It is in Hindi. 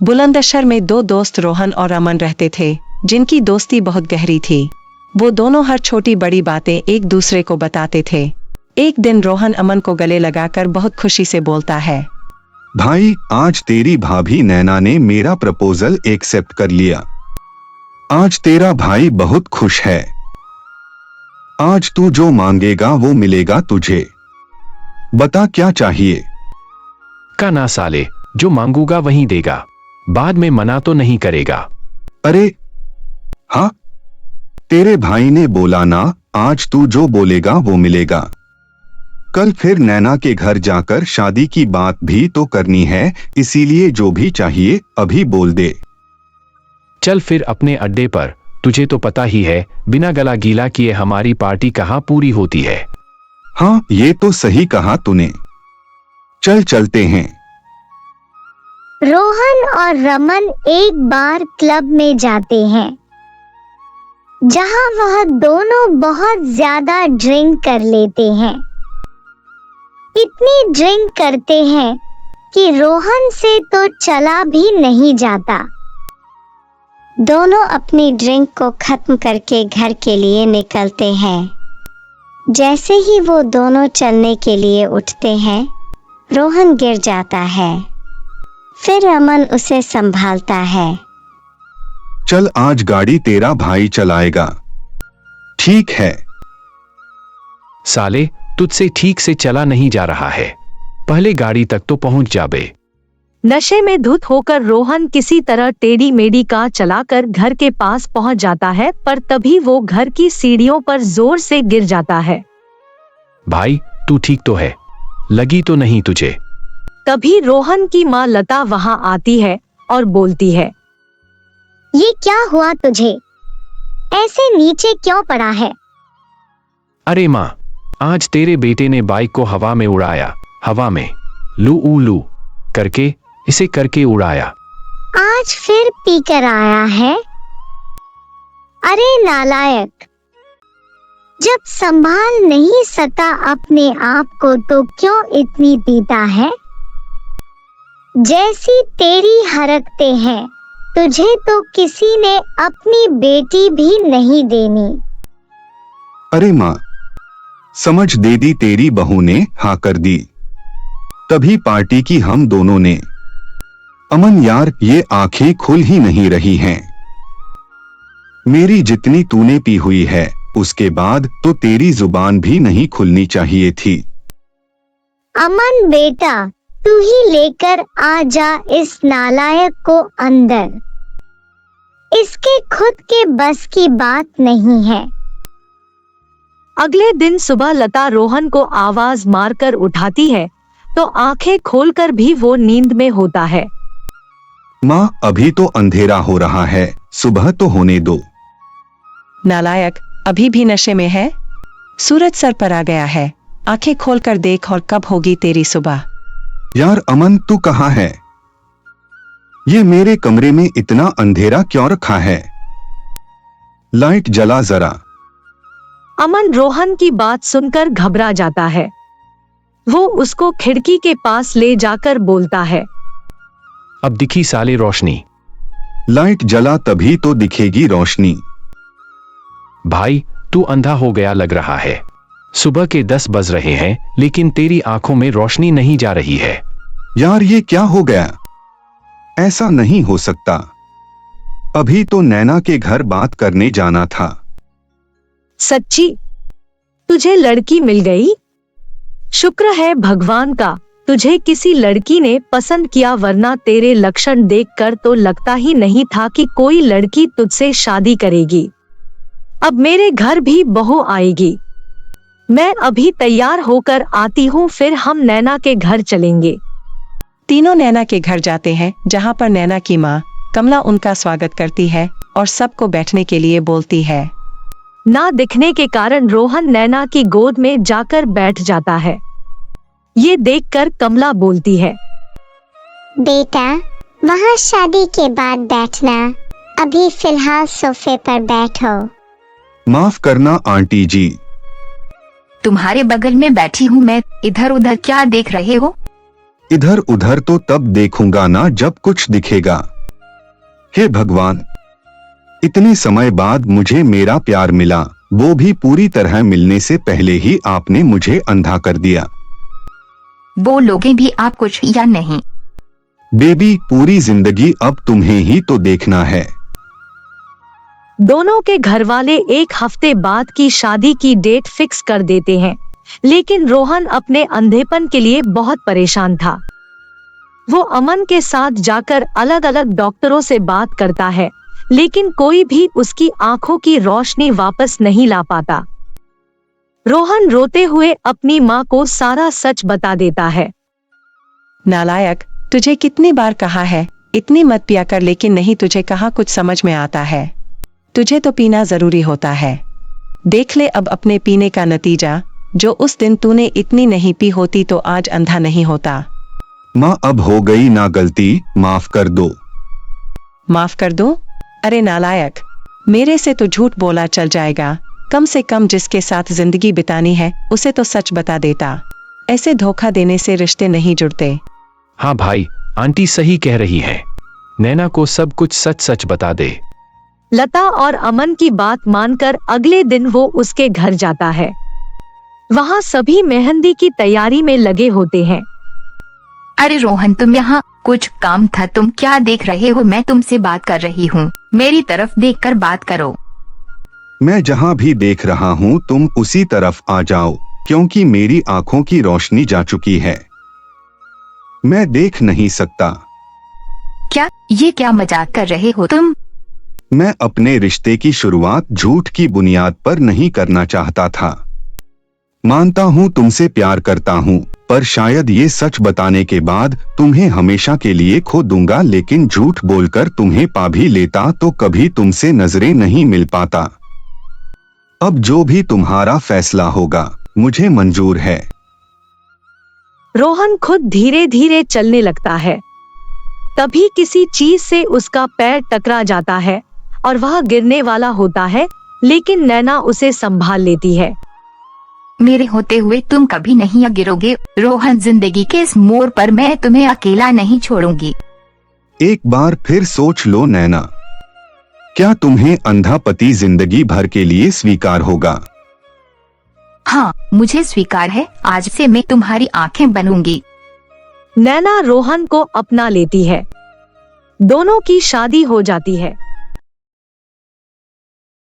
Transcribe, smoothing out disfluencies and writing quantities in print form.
बुलंदशहर में दो दोस्त रोहन और अमन रहते थे, जिनकी दोस्ती बहुत गहरी थी। वो दोनों हर छोटी बड़ी बातें एक दूसरे को बताते थे। एक दिन रोहन अमन को गले लगाकर बहुत खुशी से बोलता है, भाई, आज तेरी भाभी नैना ने मेरा प्रपोजल एक्सेप्ट कर लिया। आज तेरा भाई बहुत खुश है। आज तू जो मांगेगा वो मिलेगा तुझे। बता क्या चाहिए। का ना साले, जो मांगूगा वही देगा, बाद में मना तो नहीं करेगा। अरे हाँ, तेरे भाई ने बोला ना, आज तू जो बोलेगा वो मिलेगा। कल फिर नैना के घर जाकर शादी की बात भी तो करनी है, इसीलिए जो भी चाहिए अभी बोल दे। चल फिर अपने अड्डे पर। तुझे तो पता ही है, बिना गला गीला किए हमारी पार्टी कहाँ पूरी होती है। हाँ, ये तो सही कहा तूने। चल चलते हैं। रोहन और रमन एक बार क्लब में जाते हैं, जहां वह दोनों बहुत ज्यादा ड्रिंक कर लेते हैं। इतनी ड्रिंक करते हैं कि रोहन से तो चला भी नहीं जाता। दोनों अपनी ड्रिंक को खत्म करके घर के लिए निकलते हैं। जैसे ही वो दोनों चलने के लिए उठते हैं, रोहन गिर जाता है। फिर अमन उसे संभालता है। चल, आज गाड़ी तेरा भाई चलाएगा। ठीक है। साले, तुझसे ठीक से चला नहीं जा रहा है। पहले गाड़ी तक तो पहुंच जा बे। नशे में धुत होकर रोहन किसी तरह टेढ़ी मेढ़ी कार चलाकर घर के पास पहुंच जाता है, पर तभी वो घर की सीढ़ियों पर जोर से गिर जाता है। भाई, तू ठीक तो है? लगी तो नहीं तुझे? तभी रोहन की माँ लता वहां आती है और बोलती है, ये क्या हुआ तुझे? ऐसे नीचे क्यों पड़ा है? अरे माँ, आज तेरे बेटे ने बाइक को हवा में उड़ाया। हवा में लू लू करके इसे करके उड़ाया। आज फिर पीकर आया है? अरे नालायक! जब संभाल नहीं सका अपने आप को तो क्यों इतनी पीता है? जैसी तेरी हरकतें हैं, तुझे तो किसी ने अपनी बेटी भी नहीं देनी। अरे माँ, समझ दे दी तेरी बहू ने हाँ कर दी, तभी पार्टी की हम दोनों ने। अमन यार, ये आंखें खुल ही नहीं रही हैं। मेरी जितनी तूने पी हुई है, उसके बाद तो तेरी जुबान भी नहीं खुलनी चाहिए थी। अमन बेटा, तू ही लेकर आ जा इस नालायक को अंदर। इसके खुद के बस की बात नहीं है। अगले दिन सुबह लता रोहन को आवाज मारकर उठाती है, तो आंखें खोलकर भी वो नींद में होता है। माँ, अभी तो अंधेरा हो रहा है, सुबह तो होने दो। नालायक, अभी भी नशे में है? सूरज सर पर आ गया है, आंखें खोलकर देख और कब होगी तेरी सुबह। यार अमन, तू कहाँ है? ये मेरे कमरे में इतना अंधेरा क्यों रखा है? लाइट जला जरा। अमन रोहन की बात सुनकर घबरा जाता है। वो उसको खिड़की के पास ले जाकर बोलता है, अब दिखी साले रोशनी। लाइट जला तभी तो दिखेगी रोशनी। भाई, तू अंधा हो गया लग रहा है। सुबह के 10 बज रहे हैं, लेकिन तेरी आंखों में रोशनी नहीं जा रही है। यार, ये क्या हो गया? ऐसा नहीं हो सकता। अभी तो नैना के घर बात करने जाना था। सच्ची? तुझे लड़की मिल गई? शुक्र है भगवान का, तुझे किसी लड़की ने पसंद किया, वरना तेरे लक्षण देखकर तो लगता ही नहीं था कि कोई लड़की तुझसे शादी करेगी। अब मेरे घर भी बहू आएगी। मैं अभी तैयार होकर आती हूँ, फिर हम नैना के घर चलेंगे। तीनों नैना के घर जाते हैं, जहाँ पर नैना की माँ कमला उनका स्वागत करती है और सबको बैठने के लिए बोलती है। ना दिखने के कारण रोहन नैना की गोद में जाकर बैठ जाता है। ये देखकर कमला बोलती है, बेटा, वहाँ शादी के बाद बैठना, अभी फिलहाल सोफे पर बैठो। माफ करना आंटी जी। तुम्हारे बगल में बैठी हूँ मैं, इधर उधर क्या देख रहे हो? इधर उधर तो तब देखूंगा ना जब कुछ दिखेगा। हे भगवान, इतने समय बाद मुझे मेरा प्यार मिला, वो भी पूरी तरह मिलने से पहले ही आपने मुझे अंधा कर दिया। बोलोगे भी आप कुछ या नहीं? बेबी, पूरी जिंदगी अब तुम्हें ही तो देखना है। दोनों के घर वाले एक हफ्ते बाद की शादी की डेट फिक्स कर देते हैं, लेकिन रोहन अपने अंधेपन के लिए बहुत परेशान था। वो अमन के साथ जाकर अलग अलग डॉक्टरों से बात करता है, लेकिन कोई भी उसकी आंखों की रोशनी वापस नहीं ला पाता। रोहन रोते हुए अपनी माँ को सारा सच बता देता है। नालायक, तुझे कितनी बार कहा है इतनी मत पिया कर, लेकिन नहीं, तुझे कहाँ कुछ समझ में आता है। तुझे तो पीना जरूरी होता है। देख ले अब अपने पीने का नतीजा। जो उस दिन तूने इतनी नहीं पी होती तो आज अंधा नहीं होता। माँ, अब हो गई ना गलती, माफ कर दो। माफ कर दो? अरे नालायक, मेरे से तो झूठ बोला चल जाएगा। कम से कम जिसके साथ जिंदगी बितानी है उसे तो सच बता देता। ऐसे धोखा देने से रिश्ते नहीं जुड़ते। हाँ भाई, आंटी सही कह रही है। नैना को सब कुछ सच सच बता दे। लता और अमन की बात मानकर अगले दिन वो उसके घर जाता है। वहाँ सभी मेहंदी की तैयारी में लगे होते हैं। अरे रोहन, तुम यहाँ? कुछ काम था? तुम क्या देख रहे हो? मैं तुमसे बात कर रही हूँ, मेरी तरफ देखकर बात करो। मैं जहाँ भी देख रहा हूँ तुम उसी तरफ आ जाओ, क्योंकि मेरी आंखों की रोशनी जा चुकी है, मैं देख नहीं सकता। क्या ये क्या मजाक कर रहे हो तुम? मैं अपने रिश्ते की शुरुआत झूठ की बुनियाद पर नहीं करना चाहता था। मानता हूँ तुमसे प्यार करता हूँ, पर शायद ये सच बताने के बाद तुम्हें हमेशा के लिए खो दूंगा, लेकिन झूठ बोलकर तुम्हें पा भी लेता तो कभी तुमसे नजरें नहीं मिल पाता। अब जो भी तुम्हारा फैसला होगा मुझे मंजूर है। रोहन खुद धीरे धीरे चलने लगता है। तभी किसी चीज से उसका पैर टकरा जाता है और वह गिरने वाला होता है, लेकिन नैना उसे संभाल लेती है। मेरे होते हुए तुम कभी नहीं गिरोगे रोहन। जिंदगी के इस मोड़ पर मैं तुम्हें अकेला नहीं छोड़ूंगी। एक बार फिर सोच लो नैना, क्या तुम्हें अंधा पति जिंदगी भर के लिए स्वीकार होगा? हाँ, मुझे स्वीकार है। आज से मैं तुम्हारी आंखें बनूंगी। नैना रोहन को अपना लेती है। दोनों की शादी हो जाती है।